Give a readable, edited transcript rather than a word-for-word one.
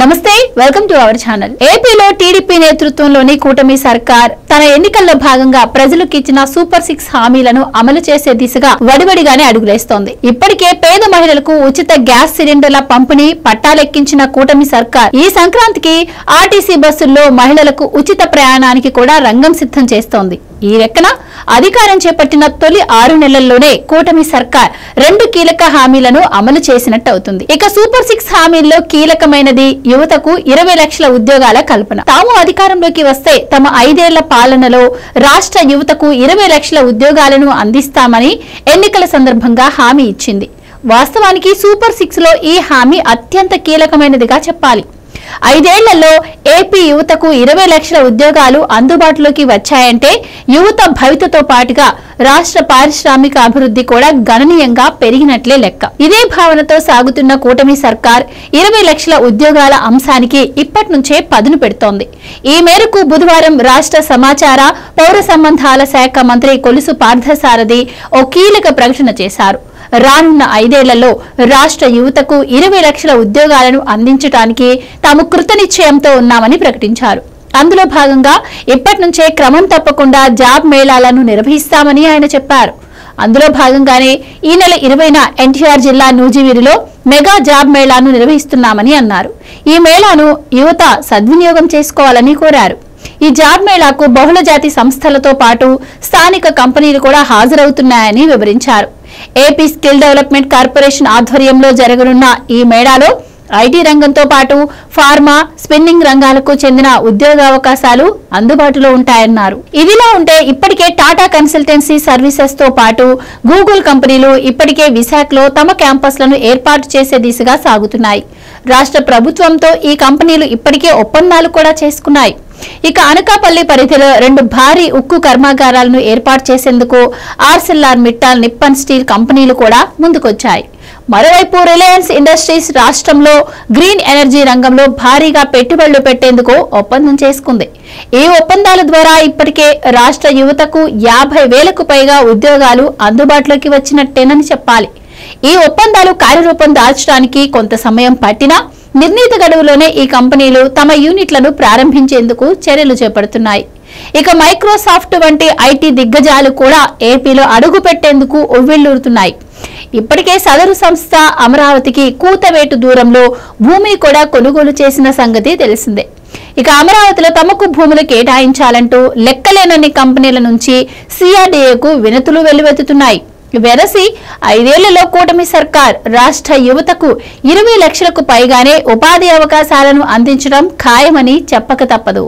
నమస్తే welcome to our channel. ఏపీలో TDP నేతృత్వంలోని కూటమి సర్కార్ తన ఎన్నికల్లో భాగంగా ప్రజలకు ఇచ్చిన సూపర్ 6 హామీలను అమలు చేసే దిశగా వడివడిగానే అడుగులేస్తోంది. ఇప్పటికే పేద మహిళలకు ఉచిత గ్యాస్ సిలిండర్ల పంపిణీ పట్టాలెక్కించిన కూటమి సర్కార్ ఈ సంక్రాంతికి ఆర్టీసీ బస్సుల్లో మహిళలకు ఉచిత ప్రయాణానికి కూడా రంగం సిద్ధం చేస్తోంది. ఈ లెక్కన అధికారం చేపట్టిన తొలి 6 నెలల్లోనే కూటమి సర్కార్ 2 కీలక హామీలను అమలు చేసినట్టు అవుతుంది. ఇక సూపర్ 6 హామీల్లో కీలకమైనది యువతకు 20 లక్షల ఉద్యోగాల కల్పన. తాము అధికారంలోకి వస్తే తమ 5 ఏళ్ల పాలనలో రాష్ట్ర యువతకు 20 లక్షల ఉద్యోగాలను అందిస్తామని ఎన్నికల సందర్భంగా హామీ ఇచ్చింది. వాస్తవానికి సూపర్ 6 లో ఈ హామీ అత్యంత కీలకమైనదిగా చెప్పాలి. 5 ఏళ్లలో ఏపీ యువతకు 20 లక్షల ఉద్యోగాలు అందుబాటులోకి వచ్చాయంటే యువత భవితతో పాటుగా రాష్ట్ర పారిశ్రామిక అభివృద్ధి కూడా గణనీయంగా పెరిగినట్లే లెక్క. ఇదే భావనతో సాగుతున్న కూటమి సర్కార్ 20 లక్షల ఉద్యోగాల అంశానికి ఇప్పటి నుంచే పదును పెడుతోంది. ఈ మేరకు బుధవారం రాష్ట్ర సమాచార పౌర సంబంధాల శాఖ మంత్రి కొలుసు పార్థసారథి ఓ కీలక ప్రకటన చేశారు. రానున్న 5 ఏళ్లలో రాష్ట్ర యువతకు 20 లక్షల ఉద్యోగాలను అందించడానికి తాము కృతనిశ్చయంతో ఉన్నామని ప్రకటించారు. అందులో భాగంగా ఇప్పటి నుంచే క్రమం తప్పకుండా జాబ్ మేళాలను నిర్వహిస్తామని ఆయన చెప్పారు. అందులో భాగంగానే ఈ నెల 20న ఎన్టీఆర్ జిల్లా నూజివీడులో మెగా జాబ్ మేళాను నిర్వహిస్తున్నామని అన్నారు. ఈ మేళాను యువత సద్వినియోగం చేసుకోవాలని కోరారు. ఈ జాబ్ మేళాకు బహుళ జాతి సంస్థలతో పాటు స్థానిక కంపెనీలు కూడా హాజరవుతున్నాయని వివరించారు. ఏపీ స్కిల్ డెవలప్మెంట్ కార్పొరేషన్ ఆధ్వర్యంలో జరగనున్న ఈ మేళాలో ఐటీ రంగంతో పాటు ఫార్మా, స్పిన్నింగ్ రంగాలకు చెందిన ఉద్యోగావకాశాలు అందుబాటులో ఉంటాయన్నారు. ఇదిలా ఉంటే ఇప్పటికే టాటా కన్సల్టెన్సీ సర్వీసెస్ తో పాటు గూగుల్ కంపెనీలు ఇప్పటికే విశాఖలో తమ క్యాంపస్లను ఏర్పాటు చేసే దిశగా సాగుతున్నాయి. రాష్ట్ర ప్రభుత్వంతో ఈ కంపెనీలు ఇప్పటికే ఒప్పందాలు కూడా చేసుకున్నాయి. ఇక అనకాపల్లి పరిధిలో 2 భారీ ఉక్కు కర్మాగారాలను ఏర్పాటు చేసేందుకు ఆర్సెల్ఆర్ మిట్టాల్ నిప్పన్ స్టీల్ కంపెనీలు కూడా ముందుకొచ్చాయి. మరోవైపు రిలయన్స్ ఇండస్ట్రీస్ రాష్ట్రంలో గ్రీన్ ఎనర్జీ రంగంలో భారీగా పెట్టుబడులు పెట్టేందుకు ఒప్పందం చేసుకుంది. ఈ ఒప్పందాల ద్వారా ఇప్పటికే రాష్ట్ర యువతకు 50,000కు పైగా ఉద్యోగాలు అందుబాటులోకి వచ్చినట్టేనని చెప్పాలి. ఈ ఒప్పందాలు కార్యరూపం దాల్చడానికి కొంత సమయం పట్టినా నిర్ణీత గడువులోనే ఈ కంపెనీలు తమ యూనిట్లను ప్రారంభించేందుకు చర్యలు చేపడుతున్నాయి. ఇక మైక్రోసాఫ్ట్ వంటి ఐటీ దిగ్గజాలు కూడా ఏపీలో అడుగు పెట్టేందుకు ఉవ్విళ్లూరుతున్నాయి. ఇప్పటికే సదరు సంస్థ అమరావతికి కూతవేటు దూరంలో భూమి కూడా కొనుగోలు చేసిన సంగతి తెలిసిందే. ఇక అమరావతిలో తమకు భూములు కేటాయించాలంటూ లెక్కలేనన్ని కంపెనీల నుంచి సిఆర్డీఏకు వినతులు వెల్లువెత్తుతున్నాయి. వెరసి 5 ఏళ్లలో కూటమి సర్కార్ రాష్ట్ర యువతకు 20 లక్షలకు పైగానే ఉపాధి అవకాశాలను అందించడం ఖాయమని చెప్పక తప్పదు.